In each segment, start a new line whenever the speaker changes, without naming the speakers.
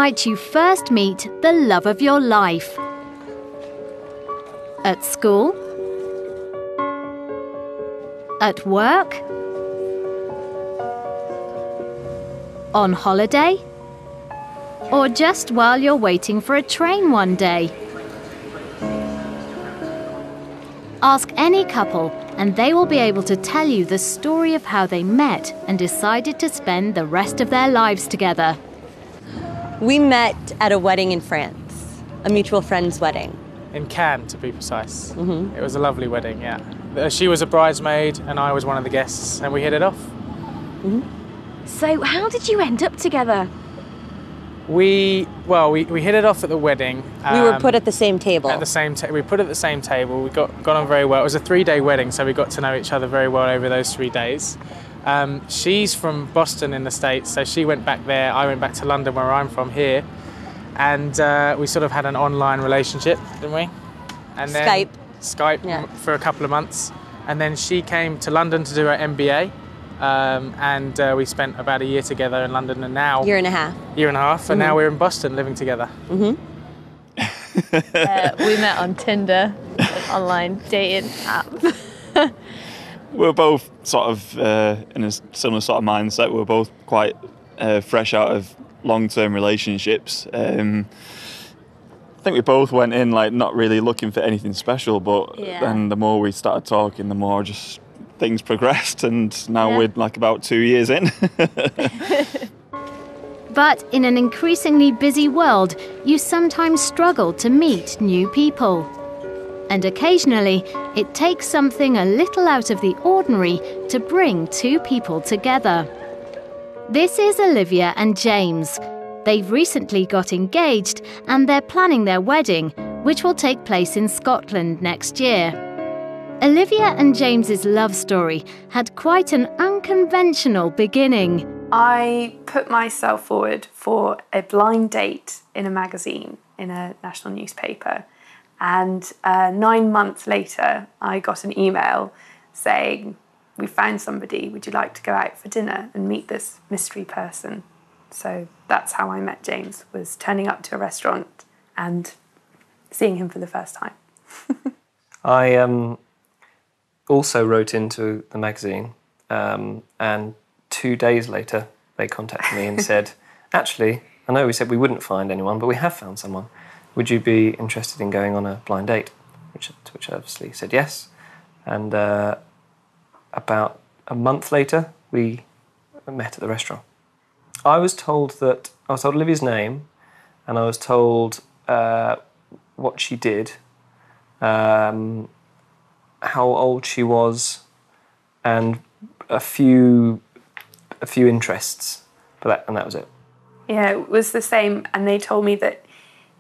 night you first meet the love of your life. At school? At work? On holiday? Or just while you're waiting for a train one day? Ask any couple and they will be able to tell you the story of how they met and decided to spend the rest of their lives together.
We met at a wedding in France, a mutual friend's wedding.
In Cannes, to be precise. It was a lovely wedding, yeah. She was a bridesmaid and I was one of the guests, and we hit it off.
So how did you end up together?
We hit it off at the wedding.
We were put at the same table.
We put at the same table. We got on very well. It was a 3-day wedding, so we got to know each other very well over those 3 days. She's from Boston in the States, so she went back there. I went back to London, where I'm from here. And we sort of had an online relationship, didn't we? And then Skype
yeah.
For a couple of months. And then she came to London to do her MBA. And we spent about a year together in London, and now...
Year and a half.
And now we're in Boston living together.
We met on Tinder, an online dating app.
We're both sort of in a similar sort of mindset. We're both quite fresh out of long-term relationships. I think we both went in like not really looking for anything special, but then the more we started talking, the more just things progressed, and now we're like about 2 years in.
But in an increasingly busy world, you sometimes struggle to meet new people. And occasionally, it takes something a little out of the ordinary to bring two people together. This is Olivia and James. They've recently got engaged and they're planning their wedding, which will take place in Scotland next year. Olivia and James's love story had quite an unconventional beginning.
I put myself forward for a blind date in a magazine, in a national newspaper. And 9 months later, I got an email saying, "We found somebody, would you like to go out for dinner and meet this mystery person?" So that's how I met James, was turning up to a restaurant and seeing him for the first time.
I also wrote into the magazine, and 2 days later they contacted me and said, "Actually, I know we said we wouldn't find anyone, but we have found someone. Would you be interested in going on a blind date?" To which I obviously said yes. And about a month later, we met at the restaurant. I was told Olivia's name, and I was told what she did, how old she was, and a few interests, and that was it.
Yeah, it was the same, and they told me that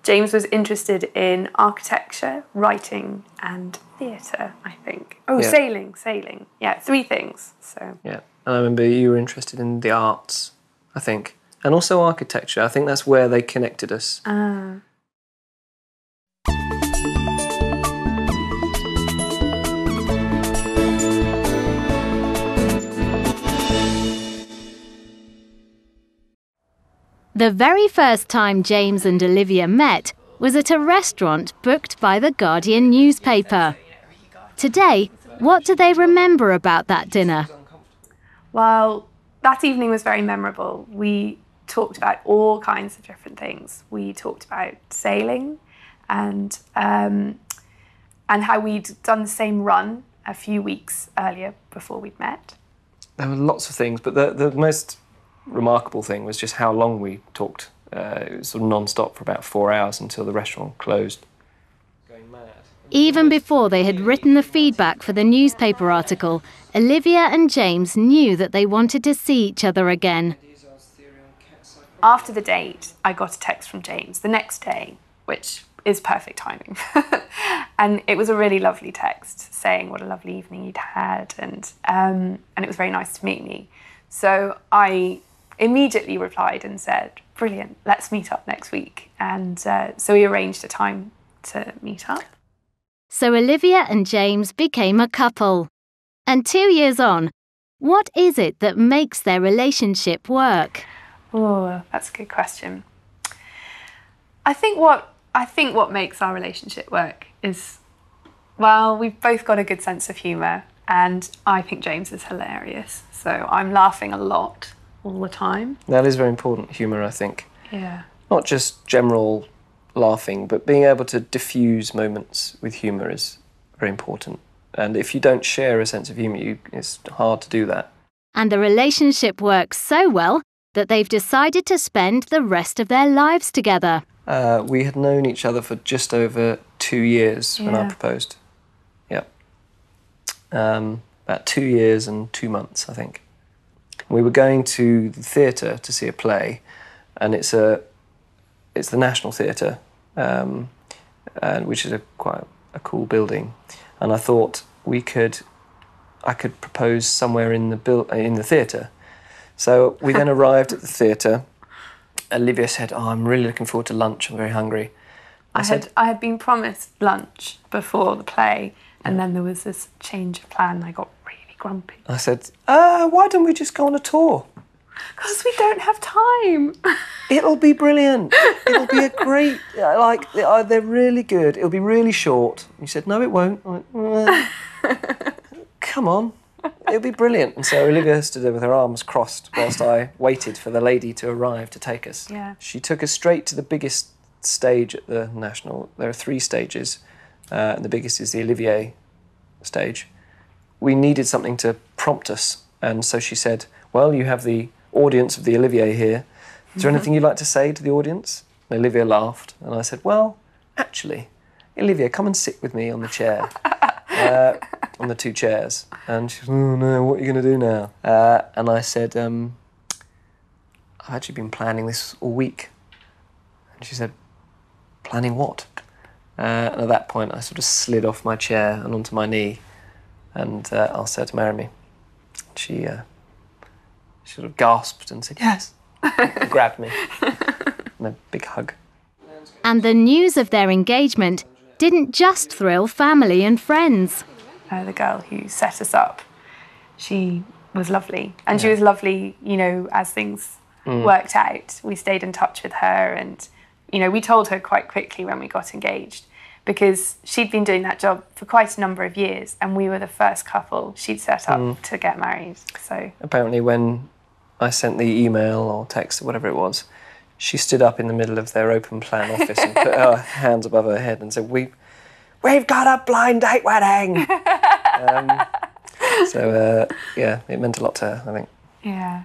James was interested in architecture, writing, and theatre, I think. Oh, yeah. Sailing. Yeah, 3 things. So.
Yeah, and I remember you were interested in the arts, I think, and also architecture. I think that's where they connected us.
The very first time James and Olivia met was at a restaurant booked by the Guardian newspaper. Today, what do they remember about that dinner?
Well, that evening was very memorable. We talked about all kinds of different things. We talked about sailing and how we'd done the same run a few weeks earlier before we'd met.
There were lots of things, but the most remarkable thing was just how long we talked. It was sort of non-stop for about 4 hours until the restaurant closed.
Even before they had written the feedback for the newspaper article, Olivia and James knew that they wanted to see each other again.
After the date, I got a text from James the next day, which is perfect timing. And it was a really lovely text saying what a lovely evening you'd had, and it was very nice to meet me. So I immediately replied and said, "Brilliant, let's meet up next week." And so we arranged a time to meet up.
So Olivia and James became a couple. And 2 years on, what is it that makes their relationship work?
Oh, that's a good question. I think what makes our relationship work is, well, we've both got a good sense of humour, and I think James is hilarious. So I'm laughing a lot all the time.
That is very important, humour, I think.
Yeah.
Not just general laughing, but being able to diffuse moments with humour is very important. And if you don't share a sense of humour, it's hard to do that.
And the relationship works so well that they've decided to spend the rest of their lives together.
We had known each other for just over 2 years when I proposed. Yep. About 2 years and 2 months, I think. We were going to the theatre to see a play, and it's the National Theatre, which is quite a cool building. And I thought I could propose somewhere in the theatre. So we then arrived at the theatre. Olivia said, "Oh, I'm really looking forward to lunch. I'm very hungry."
I had been promised lunch before the play, and then there was this change of plan. And I got really grumpy.
I said, "Why don't we just go on a tour?
Because we don't have time."
It'll be brilliant. It'll be a great, they're really good. It'll be really short." He said, "No, it won't." I went, "Come on. It'll be brilliant." And so Olivia stood there with her arms crossed whilst I waited for the lady to arrive to take us.
Yeah.
She took us straight to the biggest stage at the National. There are 3 stages, and the biggest is the Olivier stage. We needed something to prompt us, and so she said, "Well, you have the audience of the Olivier here. Is there anything you'd like to say to the audience?" And Olivia laughed, and I said, "Well, actually, Olivia, come and sit with me on the chair." On the 2 chairs. And she said, "Oh no, what are you going to do now?" And I said, "I've actually been planning this all week." And she said, "Planning what?" And at that point I sort of slid off my chair and onto my knee and asked her to marry me. She sort of gasped and said, "Yes," and grabbed me. And a big hug.
And the news of their engagement didn't just thrill family and friends.
The girl who set us up, she was lovely. And she was lovely, as things worked out. We stayed in touch with her, and, we told her quite quickly when we got engaged, because she'd been doing that job for quite a number of years, and we were the first couple she'd set up to get married. So
apparently when I sent the email or text or whatever it was, she stood up in the middle of their open plan office and put her hands above her head and said, We've got a blind date wedding. So it meant a lot to her, I think.
Yeah.